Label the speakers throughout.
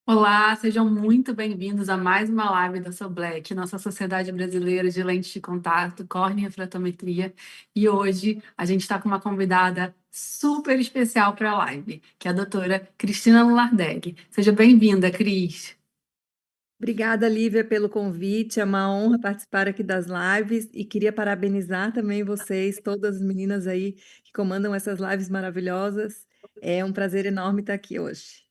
Speaker 1: Olá, sejam muito bem-vindos a mais uma live da SOBLEC, nossa Sociedade Brasileira de Lentes de Contato, Córnea e Refratometria. E hoje a gente está com uma convidada super especial para a live, que é a doutora Cristina Lulardeg. Seja bem-vinda, Cris.
Speaker 2: Obrigada, Lívia, pelo convite. É uma honra participar aqui das lives e queria parabenizar também vocês, todas as meninas aí que comandam essas lives maravilhosas. É um prazer enorme estar aqui hoje.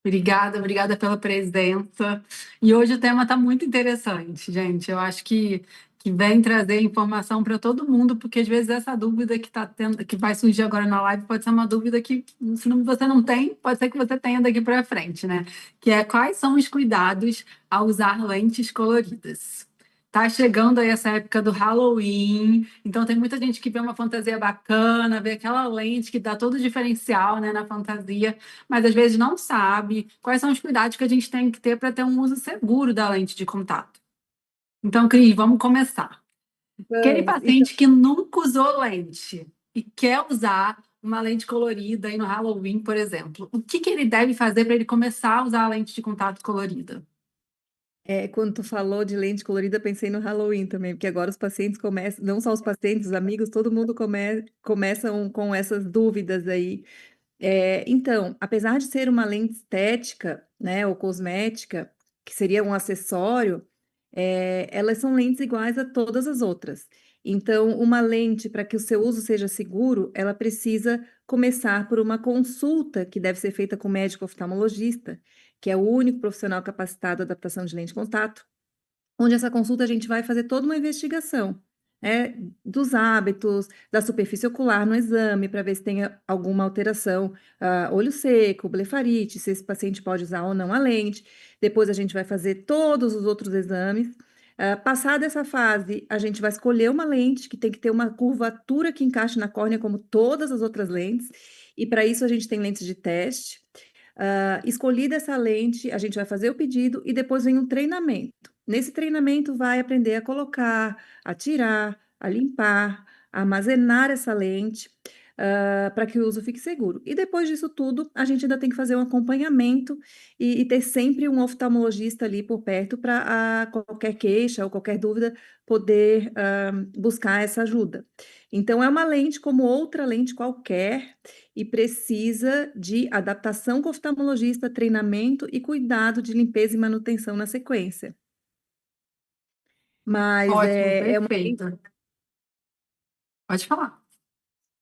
Speaker 1: Obrigada pela presença. E hoje o tema está muito interessante, gente. Eu acho que vem trazer informação para todo mundo, porque às vezes essa dúvida que tá tendo, que vai surgir agora na live pode ser uma dúvida que, se você não tem, pode ser que você tenha daqui para frente, né? Que é quais são os cuidados ao usar lentes coloridas. Tá chegando aí essa época do Halloween, então tem muita gente que vê uma fantasia bacana, vê aquela lente que dá todo o diferencial, né, na fantasia, mas às vezes não sabe quais são os cuidados que a gente tem que ter para ter um uso seguro da lente de contato. Então, Cris, vamos começar. Aquele
Speaker 2: Vamos. Então,
Speaker 1: paciente que nunca usou lente e quer usar uma lente colorida aí no Halloween, por exemplo, o que ele deve fazer para ele começar a usar a lente de contato colorida?
Speaker 2: quando tu falou de lente colorida, pensei no Halloween também, porque agora os pacientes começam, não só os pacientes, os amigos, todo mundo começam com essas dúvidas aí. Então, apesar de ser uma lente estética, né, ou cosmética, que seria um acessório, elas são lentes iguais a todas as outras. Então, uma lente, para que o seu uso seja seguro, ela precisa começar por uma consulta que deve ser feita com o médico oftalmologista, que é o único profissional capacitado à adaptação de lente de contato, onde essa consulta a gente vai fazer toda uma investigação, dos hábitos, da superfície ocular no exame, para ver se tem alguma alteração, olho seco, blefarite, se esse paciente pode usar ou não a lente. Depois a gente vai fazer todos os outros exames. Passada essa fase, a gente vai escolher uma lente que tem que ter uma curvatura que encaixe na córnea, como todas as outras lentes, e para isso a gente tem lentes de teste. Escolhida essa lente, a gente vai fazer o pedido e depois vem um treinamento. Nesse treinamento, vai aprender a colocar, a tirar, a limpar, a armazenar essa lente, para que o uso fique seguro. E depois disso tudo, a gente ainda tem que fazer um acompanhamento e ter sempre um oftalmologista ali por perto para qualquer queixa ou qualquer dúvida poder buscar essa ajuda. Então, é uma lente como outra lente qualquer e precisa de adaptação com oftalmologista, treinamento e cuidado de limpeza e manutenção na sequência. Mas
Speaker 1: Ótimo,
Speaker 2: é uma.
Speaker 1: perfeito. Pode falar.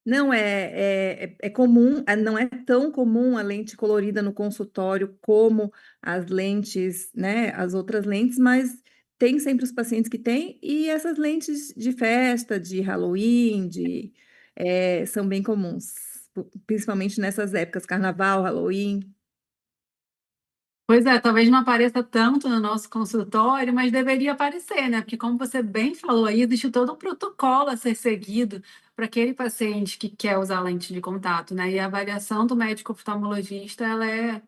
Speaker 2: Não é comum, não é tão comum a lente colorida no consultório como as lentes, né, as outras lentes, mas tem sempre os pacientes que têm, e essas lentes de festa, de Halloween, são bem comuns, principalmente nessas épocas, Carnaval, Halloween.
Speaker 1: Pois é, talvez não apareça tanto no nosso consultório, mas deveria aparecer, né? Porque, como você bem falou aí, existe todo um protocolo a ser seguido para aquele paciente que quer usar lente de contato, né? E a avaliação do médico oftalmologista, ela é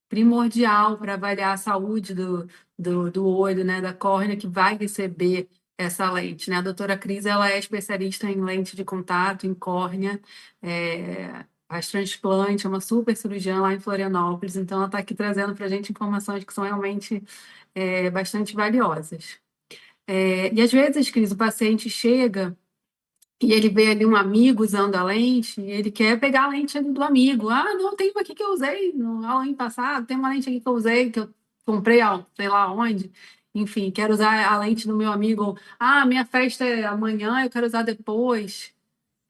Speaker 1: primordial para avaliar a saúde do olho, né? Da córnea que vai receber essa lente, né? A doutora Cris, ela é especialista em lente de contato, em córnea, faz transplante, é uma super cirurgiã lá em Florianópolis, então ela está aqui trazendo para a gente informações que são realmente bastante valiosas. E às vezes, Cris, o paciente chega e ele vê ali um amigo usando a lente e ele quer pegar a lente ali do amigo. Ah, não, tem uma aqui que eu usei no Halloween passado, tem uma lente aqui que eu usei, que eu comprei, sei lá onde. Enfim, quero usar a lente do meu amigo. Ah, minha festa é amanhã, eu quero usar depois.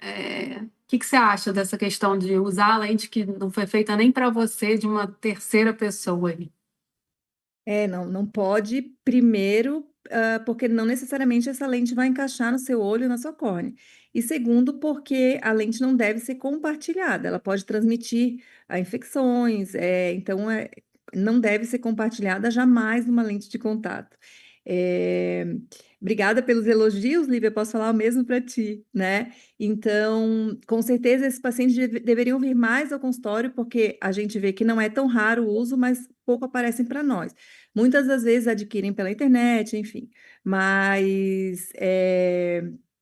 Speaker 1: O que que você acha dessa questão de usar a lente que não foi feita nem para você, de uma terceira pessoa aí?
Speaker 2: Não pode, primeiro, porque não necessariamente essa lente vai encaixar no seu olho, na sua córnea. E segundo, porque a lente não deve ser compartilhada, ela pode transmitir infecções, então não deve ser compartilhada jamais numa lente de contato. É, Obrigada pelos elogios, Lívia, posso falar o mesmo para ti, né? Então, com certeza, esses pacientes deveriam vir mais ao consultório, porque a gente vê que não é tão raro o uso, mas pouco aparecem para nós. Muitas das vezes adquirem pela internet, enfim, mas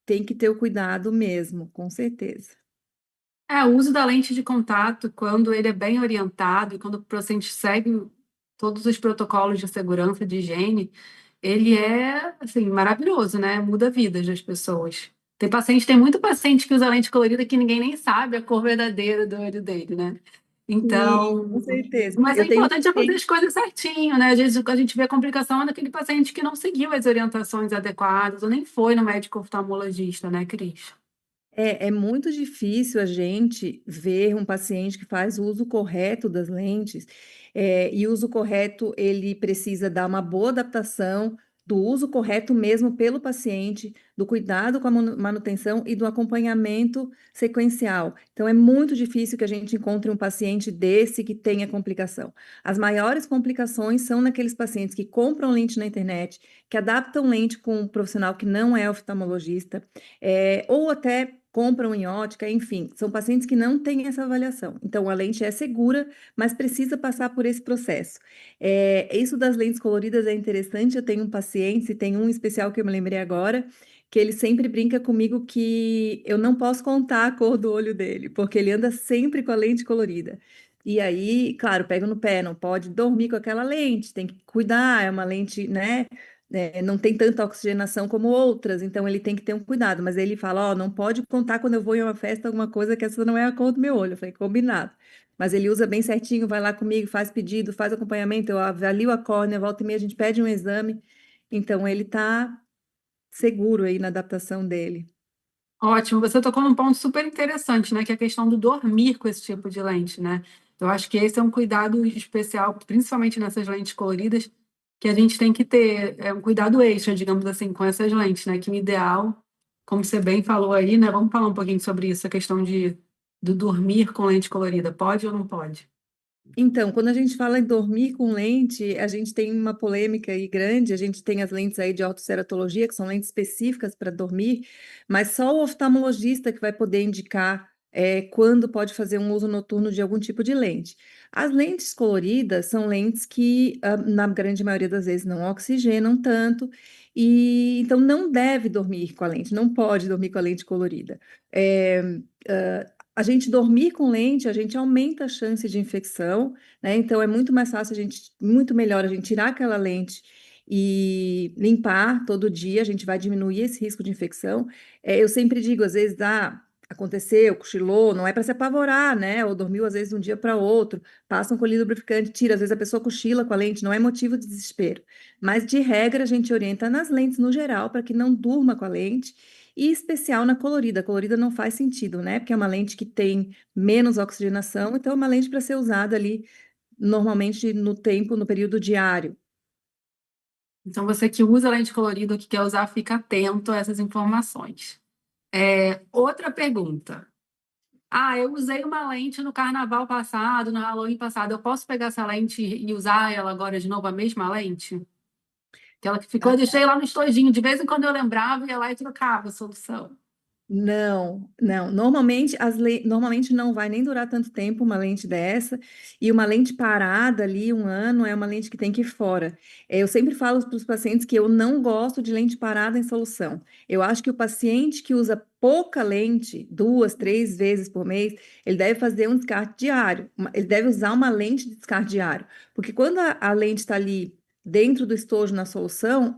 Speaker 2: tem que ter o cuidado mesmo, com certeza.
Speaker 1: O uso da lente de contato, quando ele é bem orientado, e quando o paciente segue todos os protocolos de segurança, de higiene, ele é, assim, maravilhoso, né? Muda a vida das pessoas. Tem muito paciente que usa lente colorida que ninguém nem sabe a cor verdadeira do olho dele, né?
Speaker 2: Sim, com
Speaker 1: Então,
Speaker 2: certeza.
Speaker 1: mas é
Speaker 2: Eu tenho um
Speaker 1: importante é fazer
Speaker 2: paciente.
Speaker 1: as coisas certinho, né? Às vezes a gente vê complicação naquele paciente que não seguiu as orientações adequadas ou nem foi no médico oftalmologista, né, Cris?
Speaker 2: É muito difícil a gente ver um paciente que faz o uso correto das lentes, e o uso correto ele precisa dar uma boa adaptação do uso correto mesmo pelo paciente, do cuidado com a manutenção e do acompanhamento sequencial. Então, é muito difícil que a gente encontre um paciente desse que tenha complicação. As maiores complicações são naqueles pacientes que compram lente na internet, que adaptam lente com um profissional que não é oftalmologista, ou até compram em ótica, enfim, são pacientes que não têm essa avaliação. Então, a lente é segura, mas precisa passar por esse processo. Isso das lentes coloridas é interessante. Eu tenho um paciente, tem um especial que eu me lembrei agora, que ele sempre brinca comigo que eu não posso contar a cor do olho dele, porque ele anda sempre com a lente colorida. E aí, claro, pego no pé, não pode dormir com aquela lente, tem que cuidar, é uma lente, né? Não tem tanta oxigenação como outras, então ele tem que ter um cuidado. Mas ele fala: Ó, não pode contar quando eu vou em uma festa alguma coisa que essa não é a cor do meu olho. Eu falei: combinado. Mas ele usa bem certinho, vai lá comigo, faz pedido, faz acompanhamento, eu avalio a córnea, volta e meia, a gente pede um exame. Então ele tá seguro aí na adaptação dele.
Speaker 1: Ótimo, você tocou num ponto super interessante, né? Que é a questão do dormir com esse tipo de lente, né? Eu acho que esse é um cuidado especial, principalmente nessas lentes coloridas, que a gente tem que ter, é um cuidado extra, digamos assim, com essas lentes, né? Que o ideal, como você bem falou aí, né? Vamos falar um pouquinho sobre isso, a questão do dormir com lente colorida. Pode ou não pode?
Speaker 2: Então, quando a gente fala em dormir com lente, a gente tem uma polêmica aí grande. A gente tem as lentes aí de ortoceratologia, que são lentes específicas para dormir, mas só o oftalmologista que vai poder indicar quando pode fazer um uso noturno de algum tipo de lente. As lentes coloridas são lentes que, na grande maioria das vezes, não oxigenam tanto, e então não deve dormir com a lente, não pode dormir com a lente colorida. É, a gente dormir com lente, a gente aumenta a chance de infecção, né? Então é muito mais fácil muito melhor a gente tirar aquela lente e limpar todo dia, a gente vai diminuir esse risco de infecção. Eu sempre digo, às vezes, aconteceu, cochilou, não é para se apavorar, né? Ou dormiu às vezes de um dia para outro, passa um colírio lubrificante, tira, às vezes a pessoa cochila com a lente, não é motivo de desespero. Mas de regra a gente orienta nas lentes no geral para que não durma com a lente. E especial na colorida. A colorida não faz sentido, né? Porque é uma lente que tem menos oxigenação, então é uma lente para ser usada ali normalmente no período diário.
Speaker 1: Então, você que usa lente colorida ou que quer usar, fica atento a essas informações. Outra pergunta. Ah, eu usei uma lente no carnaval passado, no Halloween passado. Eu posso pegar essa lente e usar ela agora de novo, a mesma lente? Aquela que ficou, eu deixei lá no estojinho. De vez em quando eu lembrava, ia lá e trocava a solução.
Speaker 2: Não, não. Normalmente não vai nem durar tanto tempo uma lente dessa. E uma lente parada ali, um ano, é uma lente que tem que ir fora. Eu sempre falo para os pacientes que eu não gosto de lente parada em solução. Eu acho que o paciente que usa pouca lente, 2, 3 vezes por mês, ele deve fazer um descarte diário. Ele deve usar uma lente de descarte diário. Porque quando a lente está ali dentro do estojo na solução,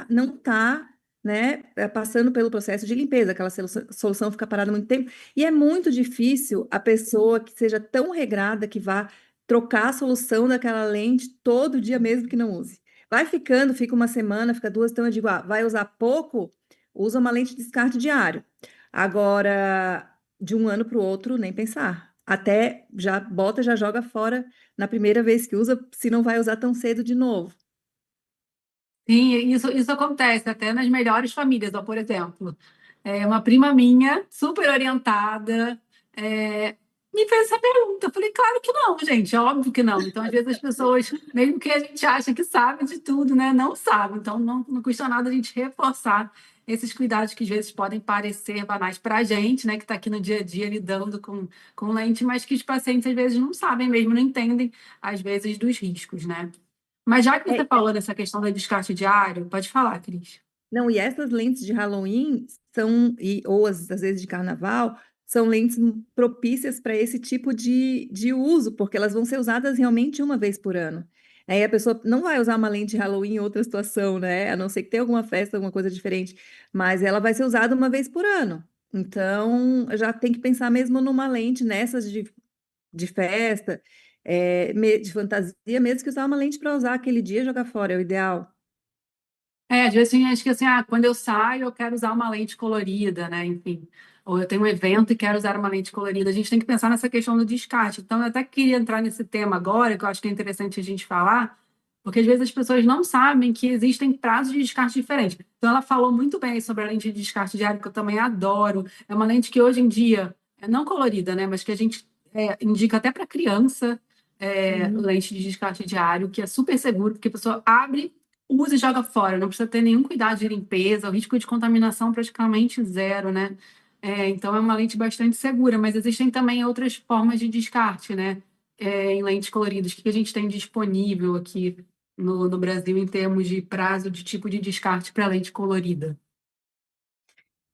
Speaker 2: não está, né, passando pelo processo de limpeza, aquela solução fica parada muito tempo, e é muito difícil a pessoa que seja tão regrada que vá trocar a solução daquela lente todo dia mesmo que não use. Vai ficando, fica uma semana, fica duas, então eu digo, vai usar pouco, usa uma lente de descarte diário. Agora, de um ano para o outro, nem pensar. Até já bota, já joga fora na primeira vez que usa, se não vai usar tão cedo de novo.
Speaker 1: Sim, isso acontece até nas melhores famílias. Ó, por exemplo, uma prima minha, super orientada, me fez essa pergunta. Eu falei, claro que não, gente, é óbvio que não. Então, às vezes, as pessoas, mesmo que a gente acha que sabe de tudo, né, não sabe. Então, não custa nada a gente reforçar esses cuidados que às vezes podem parecer banais para a gente, né, que está aqui no dia a dia lidando com lente, mas que os pacientes às vezes não sabem mesmo, não entendem, às vezes, dos riscos, né? Mas já que você
Speaker 2: É,
Speaker 1: falou dessa questão do descarte diário, pode falar, Cris.
Speaker 2: Não, e essas lentes de Halloween ou às vezes de carnaval, são lentes propícias para esse tipo de uso, porque elas vão ser usadas realmente uma vez por ano. Aí a pessoa não vai usar uma lente Halloween em outra situação, né? A não ser que tenha alguma festa, alguma coisa diferente. Mas ela vai ser usada uma vez por ano. Então, já tem que pensar mesmo numa lente nessas de festa, de fantasia, mesmo que usar uma lente para usar aquele dia e jogar fora, é o ideal.
Speaker 1: Às vezes tem gente que assim, quando eu saio eu quero usar uma lente colorida, né? Enfim, ou eu tenho um evento e quero usar uma lente colorida. A gente tem que pensar nessa questão do descarte. Então, eu até queria entrar nesse tema agora, que eu acho que é interessante a gente falar, porque às vezes as pessoas não sabem que existem prazos de descarte diferentes. Então, ela falou muito bem sobre a lente de descarte diário, que eu também adoro. É uma lente que hoje em dia é não colorida, né? Mas que a gente indica até para criança,
Speaker 2: Uhum.
Speaker 1: lente de descarte diário, que é super seguro, porque a pessoa abre, usa e joga fora, não precisa ter nenhum cuidado de limpeza, o risco de contaminação praticamente zero, né? Então é uma lente bastante segura, mas existem também outras formas de descarte, né? Em lentes coloridas. O que a gente tem disponível aqui no Brasil em termos de prazo de tipo de descarte para lente colorida?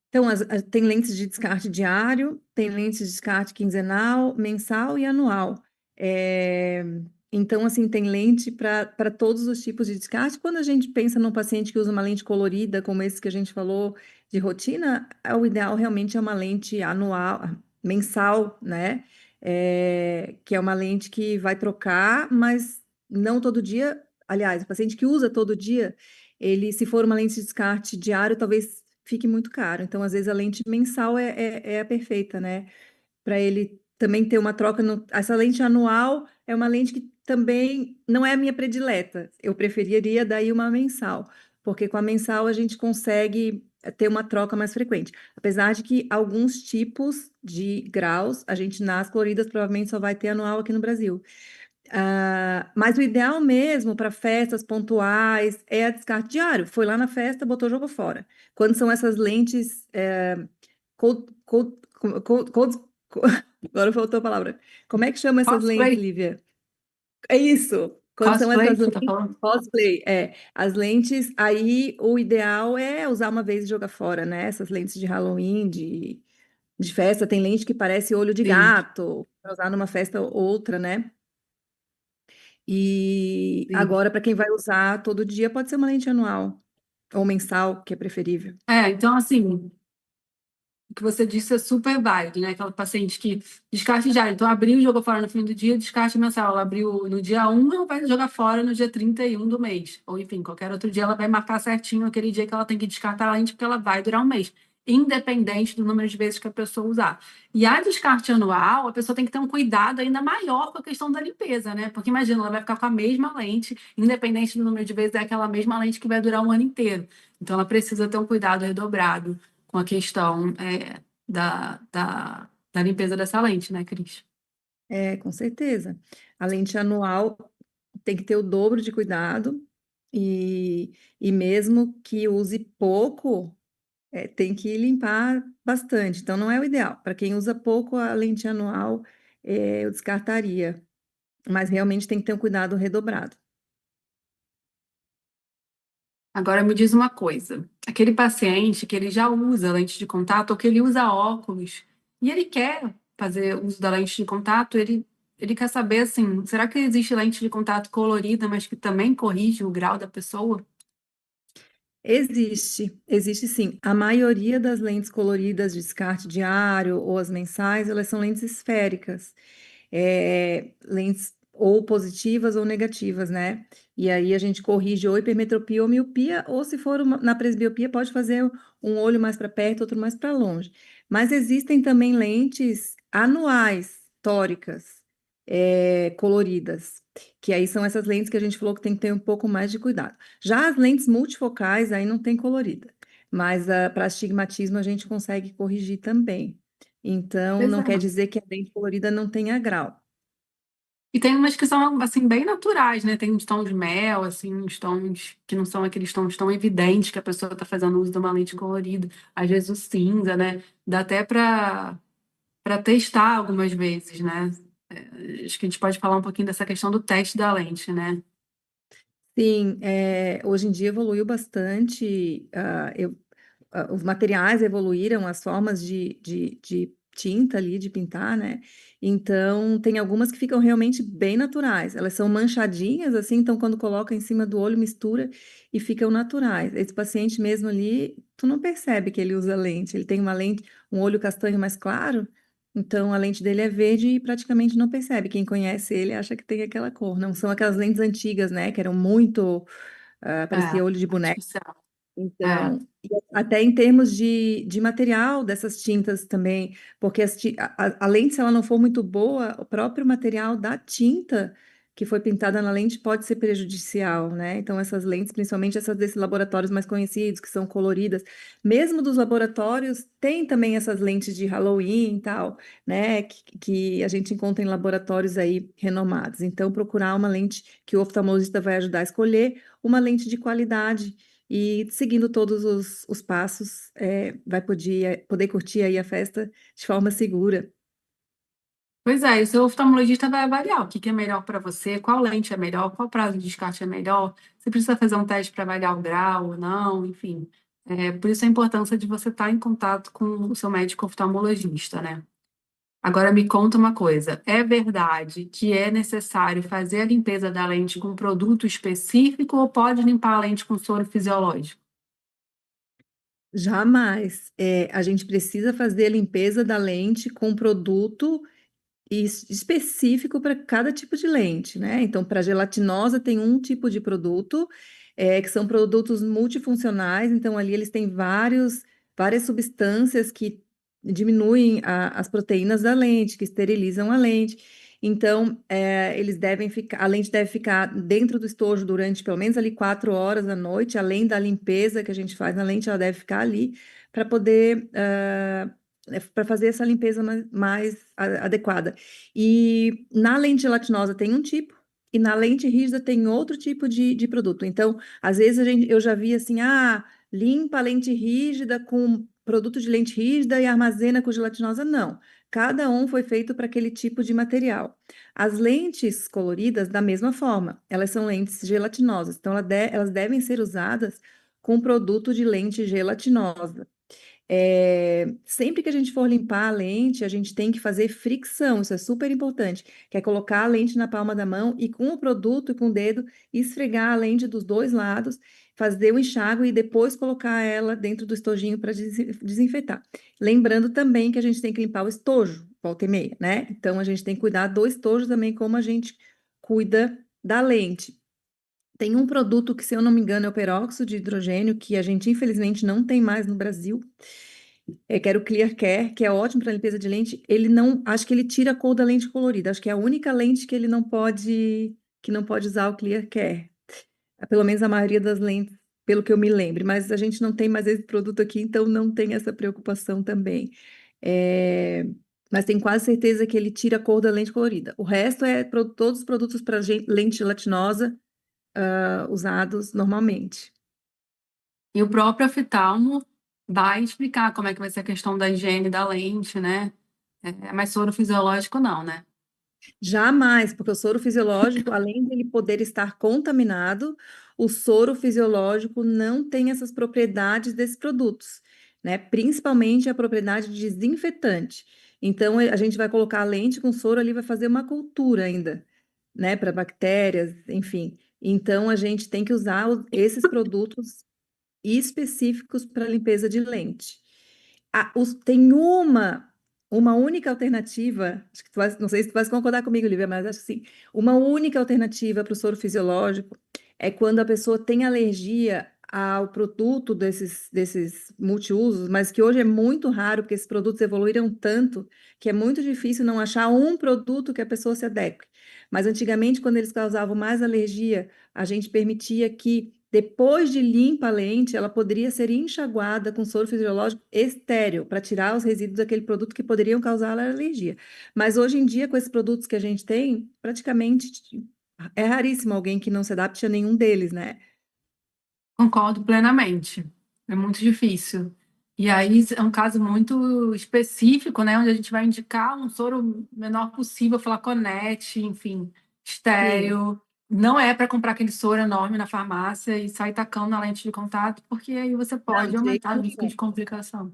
Speaker 2: Então, tem lentes de descarte diário, tem lentes de descarte quinzenal, mensal e anual. É, então, assim, tem lente para todos os tipos de descarte. Quando a gente pensa num paciente que usa uma lente colorida, como esse que a gente falou de rotina, o ideal realmente é uma lente anual, mensal, né? Que é uma lente que vai trocar, mas não todo dia. Aliás, o paciente que usa todo dia, ele, se for uma lente de descarte diário, talvez fique muito caro. Então, às vezes, a lente mensal é a perfeita, né? Para ele também ter uma troca. Essa lente anual é uma lente que também não é a minha predileta. Eu preferiria daí uma mensal, porque com a mensal a gente consegue ter uma troca mais frequente. Apesar de que alguns tipos de graus, a gente nas coloridas provavelmente só vai ter anual aqui no Brasil. Mas o ideal mesmo para festas pontuais é a descarte diário. Foi lá na festa, botou, jogou fora. Quando são essas lentes, cold- cold- cold- cold- co- agora faltou a palavra. Como é que chama essas lentes,
Speaker 1: Cosplay?
Speaker 2: Lívia? É isso. Quando são
Speaker 1: Cosplay
Speaker 2: essas
Speaker 1: que você está
Speaker 2: lentes
Speaker 1: falando?
Speaker 2: cosplay, as lentes, aí o ideal é usar uma vez e jogar fora, né? Essas lentes de Halloween, de festa, tem lente que parece olho de
Speaker 1: Sim,
Speaker 2: gato, para usar numa festa ou outra, né? E
Speaker 1: sim.
Speaker 2: agora, para quem vai usar todo dia, pode ser uma lente anual ou mensal, que é preferível.
Speaker 1: Então assim, o que você disse é super válido, né? Aquela paciente que descarte diário. Então, abriu e jogou fora no fim do dia, descarte mensal. Ela abriu no dia 1, ela vai jogar fora no dia 31 do mês. Ou, enfim, qualquer outro dia ela vai marcar certinho aquele dia que ela tem que descartar a lente, porque ela vai durar um mês, independente do número de vezes que a pessoa usar. E a descarte anual, a pessoa tem que ter um cuidado ainda maior com a questão da limpeza, né? Porque imagina, ela vai ficar com a mesma lente, independente do número de vezes, é aquela mesma lente que vai durar um ano inteiro. Então, ela precisa ter um cuidado redobrado com a questão da limpeza dessa lente, né, Cris?
Speaker 2: Com certeza. A lente anual tem que ter o dobro de cuidado e mesmo que use pouco, tem que limpar bastante. Então, não é o ideal. Para quem usa pouco, a lente anual, eu descartaria. Mas realmente tem que ter um cuidado redobrado.
Speaker 1: Agora me diz uma coisa: aquele paciente que ele já usa lente de contato ou que ele usa óculos e ele quer fazer uso da lente de contato, ele quer saber assim, será que existe lente de contato colorida, mas que também corrige o grau da pessoa?
Speaker 2: Existe sim. A maioria das lentes coloridas de descarte diário ou as mensais, elas são lentes esféricas, lentes ou positivas ou negativas, né? E aí a gente corrige ou hipermetropia ou miopia, ou se for na presbiopia, pode fazer um olho mais para perto, outro mais para longe. Mas existem também lentes anuais, tóricas, coloridas, que aí são essas lentes que a gente falou que tem que ter um pouco mais de cuidado. Já as lentes multifocais, aí não tem colorida, mas para astigmatismo a gente consegue corrigir também. Então,
Speaker 1: Pois
Speaker 2: não
Speaker 1: é.
Speaker 2: quer dizer que a lente colorida não tenha grau.
Speaker 1: E tem umas que são, assim, bem naturais, né? Tem uns tons de mel, assim, uns tons que não são aqueles tons tão evidentes que a pessoa está fazendo uso de uma lente colorida. Às vezes o cinza, né? Dá até para testar algumas vezes, né? Acho que a gente pode falar um pouquinho dessa questão do teste da lente, né?
Speaker 2: Sim, hoje em dia evoluiu bastante, os materiais evoluíram, as formas de tinta ali de pintar, né? Então, tem algumas que ficam realmente bem naturais. Elas são manchadinhas, assim, então quando coloca em cima do olho, mistura e ficam naturais. Esse paciente mesmo ali, tu não percebe que ele usa lente. Ele tem uma lente, um olho castanho mais claro, então a lente dele é verde e praticamente não percebe. Quem conhece ele acha que tem aquela cor. Não são aquelas lentes antigas, né? Que eram muito,
Speaker 1: É,
Speaker 2: parecia olho de boneca.
Speaker 1: artificial. É.
Speaker 2: Então, e até em termos de material dessas tintas também, porque a lente, se ela não for muito boa, o próprio material da tinta que foi pintada na lente pode ser prejudicial, né? Então, essas lentes, principalmente essas desses laboratórios mais conhecidos, que são coloridas, mesmo dos laboratórios, tem também essas lentes de Halloween e tal, né? Que a gente encontra em laboratórios aí renomados. Então, procurar uma lente que o oftalmologista vai ajudar a escolher, uma lente de qualidade e seguindo todos os passos, vai poder curtir aí a festa de forma segura.
Speaker 1: Pois é, e o seu oftalmologista vai avaliar o que que é melhor para você, qual lente é melhor, qual prazo de descarte é melhor, se precisa fazer um teste para avaliar o grau ou não, enfim. Por isso a importância de você estar em contato com o seu médico oftalmologista, né? Agora me conta uma coisa, é verdade que é necessário fazer a limpeza da lente com um produto específico ou pode limpar a lente com soro fisiológico?
Speaker 2: Jamais. A gente precisa fazer a limpeza da lente com produto específico para cada tipo de lente, né? Então, para gelatinosa tem um tipo de produto, que são produtos multifuncionais, então ali eles têm várias substâncias que diminuem as proteínas da lente, que esterilizam a lente. Então, eles devem ficar, a lente deve ficar dentro do estojo durante pelo menos ali 4 horas da noite, além da limpeza que a gente faz na lente, ela deve ficar ali para poder para fazer essa limpeza mais adequada. E na lente gelatinosa tem um tipo, e na lente rígida tem outro tipo de produto. Então, às vezes eu já vi assim, limpa a lente rígida com produto de lente rígida e armazena com gelatinosa. Não. Cada um foi feito para aquele tipo de material. As lentes coloridas, da mesma forma, elas são lentes gelatinosas, então elas devem ser usadas com produto de lente gelatinosa. Sempre que a gente for limpar a lente, a gente tem que fazer fricção, isso é super importante, que é colocar a lente na palma da mão e com o produto e com o dedo esfregar a lente dos dois lados, fazer o enxágue e depois colocar ela dentro do estojinho para desinfetar. Lembrando também que a gente tem que limpar o estojo, volta e meia, né? Então a gente tem que cuidar do estojo também, como a gente cuida da lente. Tem um produto que, se eu não me engano, é o peróxido de hidrogênio, que a gente infelizmente não tem mais no Brasil, que era o Clear Care, que é ótimo para limpeza de lente. Ele não, acho que ele tira a cor da lente colorida. Acho que é a única lente que não pode usar o Clear Care. Pelo menos a maioria das lentes, pelo que eu me lembre. Mas a gente não tem mais esse produto aqui, então não tem essa preocupação também. É, mas tenho quase certeza que ele tira a cor da lente colorida. O resto é todos os produtos para lente gelatinosa, usados normalmente.
Speaker 1: E o próprio oftalmo vai explicar como é que vai ser a questão da higiene da lente, né? Mas soro fisiológico não, né?
Speaker 2: Jamais, porque o soro fisiológico, além de ele poder estar contaminado, o soro fisiológico não tem essas propriedades desses produtos, né? Principalmente a propriedade desinfetante. Então, a gente vai colocar a lente com soro ali, vai fazer uma cultura ainda, né? Para bactérias, enfim. Então, a gente tem que usar esses produtos específicos para limpeza de lente. Tem uma única alternativa, acho que não sei se tu vai concordar comigo, Lívia, mas acho que sim. Uma única alternativa para o soro fisiológico é quando a pessoa tem alergia ao produto desses multiusos, mas que hoje é muito raro, porque esses produtos evoluíram tanto que é muito difícil não achar um produto que a pessoa se adeque. Mas antigamente, quando eles causavam mais alergia, a gente permitia que depois de limpa a lente, ela poderia ser enxaguada com soro fisiológico estéril para tirar os resíduos daquele produto que poderiam causar alergia. Mas hoje em dia, com esses produtos que a gente tem, praticamente é raríssimo alguém que não se adapte a nenhum deles, né?
Speaker 1: Concordo plenamente. É muito difícil. E aí é um caso muito específico, né? Onde a gente vai indicar um soro menor possível, flaconete, enfim,
Speaker 2: Sim.
Speaker 1: estéreo. Não é para comprar aquele soro enorme na farmácia e sair tacando na lente de contato, porque aí você
Speaker 2: Não,
Speaker 1: pode
Speaker 2: de jeito
Speaker 1: aumentar o risco
Speaker 2: nenhum.
Speaker 1: de complicação.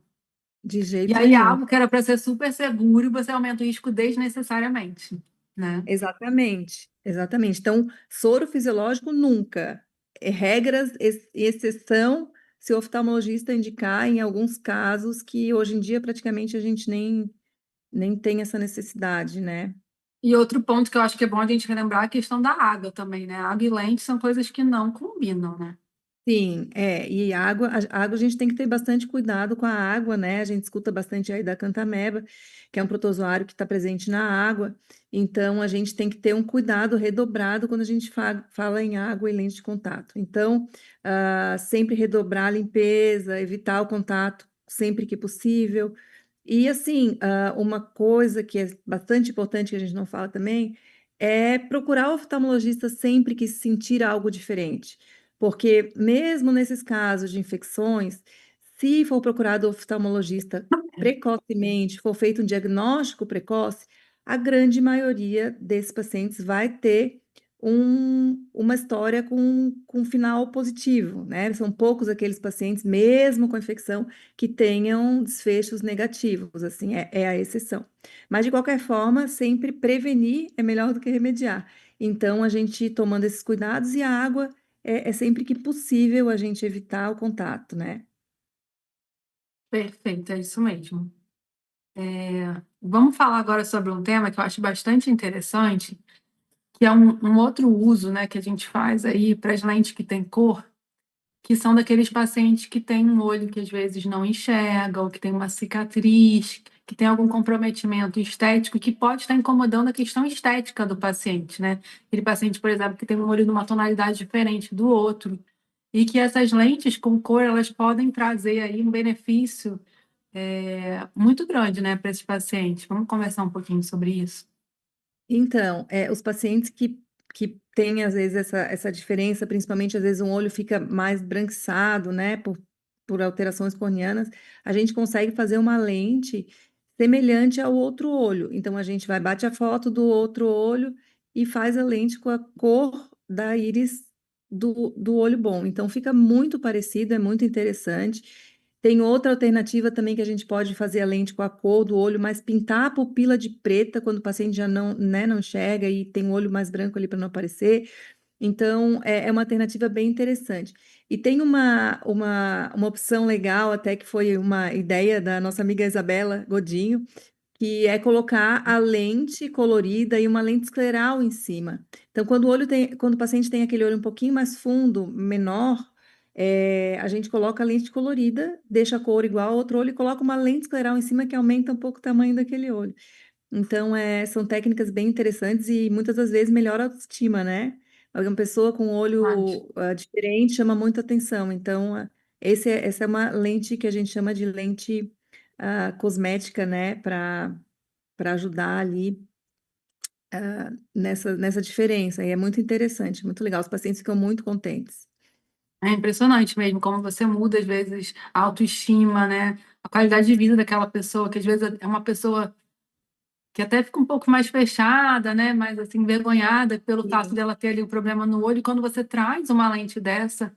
Speaker 2: de
Speaker 1: E
Speaker 2: jeito
Speaker 1: aí
Speaker 2: nenhum.
Speaker 1: algo que era para ser super seguro, você aumenta o risco desnecessariamente, né?
Speaker 2: Exatamente, exatamente. Então, soro fisiológico nunca. Regras, exceção, se o oftalmologista indicar em alguns casos que hoje em dia praticamente a gente nem tem essa necessidade, né?
Speaker 1: E outro ponto que eu acho que é bom a gente relembrar é a questão da água também, né? Água e lente são coisas que não combinam, né?
Speaker 2: Sim, e água, a água a gente tem que ter bastante cuidado com a água, né? A gente escuta bastante aí da cantameba, que é um protozoário que está presente na água, então a gente tem que ter um cuidado redobrado quando a gente fala em água e lente de contato. Então, sempre redobrar a limpeza, evitar o contato sempre que possível. E assim, uma coisa que é bastante importante que a gente não fala também é procurar o oftalmologista sempre que sentir algo diferente. Porque mesmo nesses casos de infecções, se for procurado oftalmologista precocemente, for feito um diagnóstico precoce, a grande maioria desses pacientes vai ter uma história com um final positivo, né? São poucos aqueles pacientes, mesmo com infecção, que tenham desfechos negativos, assim, é a exceção. Mas, de qualquer forma, sempre prevenir é melhor do que remediar. Então, a gente tomando esses cuidados e a água é sempre que possível a gente evitar o contato, né?
Speaker 1: Perfeito, é isso mesmo. Vamos falar agora sobre um tema que eu acho bastante interessante, que é um outro uso, né, que a gente faz aí para as lentes que têm cor, que são daqueles pacientes que têm um olho que às vezes não enxerga, ou que tem uma cicatriz, que tem algum comprometimento estético que pode estar incomodando a questão estética do paciente, né? Aquele paciente, por exemplo, que tem um olho numa tonalidade diferente do outro, e que essas lentes com cor, elas podem trazer aí um benefício muito grande, né, para esses pacientes. Vamos conversar um pouquinho sobre isso?
Speaker 2: Então, os pacientes que têm, às vezes, essa diferença, principalmente, às vezes, um olho fica mais branquiçado, né, por alterações corneanas, a gente consegue fazer uma lente semelhante ao outro olho. Então, a gente vai, bate a foto do outro olho e faz a lente com a cor da íris do olho bom. Então, fica muito parecido, é muito interessante. Tem outra alternativa também que a gente pode fazer a lente com a cor do olho, mas pintar a pupila de preta quando o paciente já não, né, não enxerga e tem o olho mais branco ali para não aparecer. Então, é uma alternativa bem interessante. E tem uma opção legal, até que foi uma ideia da nossa amiga Isabela Godinho, que é colocar a lente colorida e uma lente escleral em cima. Então, quando o paciente tem aquele olho um pouquinho mais fundo, menor, a gente coloca a lente colorida, deixa a cor igual ao outro olho e coloca uma lente escleral em cima que aumenta um pouco o tamanho daquele olho. Então, são técnicas bem interessantes e muitas das vezes melhora a autoestima, né? Uma pessoa com um
Speaker 1: Mas,
Speaker 2: olho diferente chama muita atenção. Então, essa é uma lente que a gente chama de lente cosmética, né? Para ajudar ali nessa diferença. E é muito interessante, muito legal. Os pacientes ficam muito contentes.
Speaker 1: é impressionante mesmo como você muda, às vezes, a autoestima, né? A qualidade de vida daquela pessoa, que às vezes é uma pessoa que até fica um pouco mais fechada, né? Mais assim, envergonhada pelo fato
Speaker 2: Sim.
Speaker 1: dela ter ali o problema no olho. E quando você traz uma lente dessa,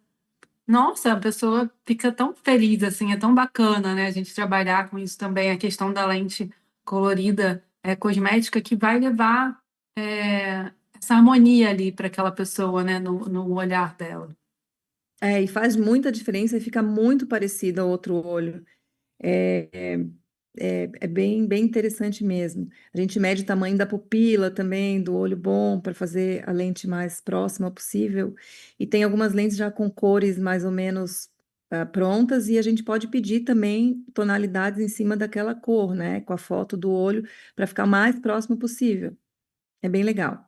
Speaker 1: nossa, a pessoa fica tão feliz, assim, é tão bacana, né? A gente trabalhar com isso também, a questão da lente colorida, cosmética, que vai levar essa harmonia ali para aquela pessoa, né? No olhar dela.
Speaker 2: E faz muita diferença e fica muito parecido ao outro olho. É, é bem, bem interessante mesmo. A gente mede o tamanho da pupila também, do olho bom, para fazer a lente mais próxima possível. E tem algumas lentes já com cores mais ou menos prontas, e a gente pode pedir também tonalidades em cima daquela cor, né? Com a foto do olho, para ficar o mais próximo possível. É bem legal.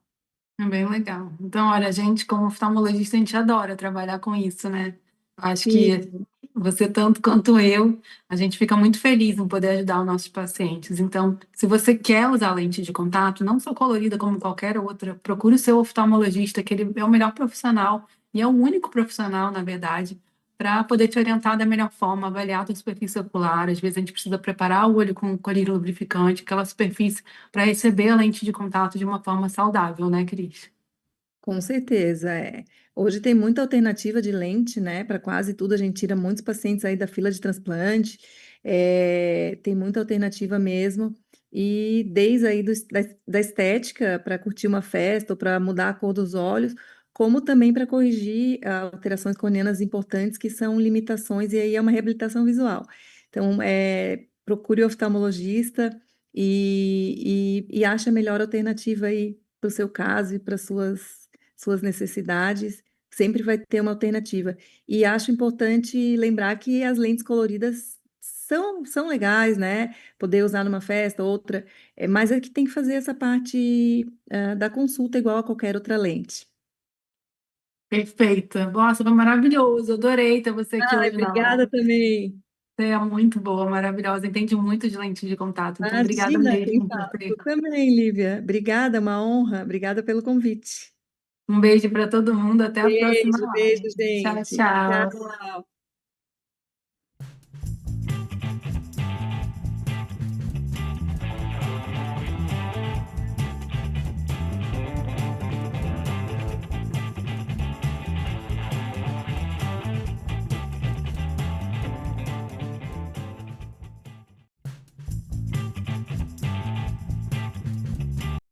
Speaker 1: É bem legal. Então, olha, a gente, como oftalmologista, a gente adora trabalhar com isso, né? Acho que
Speaker 2: Sim,
Speaker 1: você, tanto quanto eu, a gente fica muito feliz em poder ajudar os nossos pacientes. Então, se você quer usar lente de contato, não só colorida como qualquer outra, procure o seu oftalmologista, que ele é o melhor profissional e é o único profissional, na verdade, para poder te orientar da melhor forma, avaliar a tua superfície ocular. Às vezes a gente precisa preparar o olho com colírio lubrificante, aquela superfície, para receber a lente de contato de uma forma saudável, né, Cris?
Speaker 2: com certeza. Hoje tem muita alternativa de lente, né? Para quase tudo, a gente tira muitos pacientes aí da fila de transplante. Tem muita alternativa mesmo. E desde aí da estética, para curtir uma festa ou para mudar a cor dos olhos, como também para corrigir alterações corneanas importantes, que são limitações, e aí é uma reabilitação visual. Então, procure o oftalmologista e ache a melhor alternativa aí para o seu caso e para suas necessidades. Sempre vai ter uma alternativa. E acho importante lembrar que as lentes coloridas são legais, né? Poder usar numa festa, outra, mas é que tem que fazer essa parte da consulta igual a qualquer outra lente.
Speaker 1: Perfeita. Nossa, foi maravilhoso. Adorei ter você aqui
Speaker 2: Ai,
Speaker 1: hoje na
Speaker 2: obrigada
Speaker 1: live.
Speaker 2: também.
Speaker 1: Você é muito boa, maravilhosa. Entende muito de lente de contato. Então, obrigada
Speaker 2: Imagina, quem
Speaker 1: mesmo por
Speaker 2: fala.
Speaker 1: ter.
Speaker 2: Tu também, Lívia. Obrigada, uma honra. Obrigada pelo convite.
Speaker 1: Um beijo para todo mundo. Até a próxima
Speaker 2: Beijo, beijo,
Speaker 1: live. Tchau,
Speaker 2: gente.
Speaker 1: tchau.
Speaker 2: Tchau.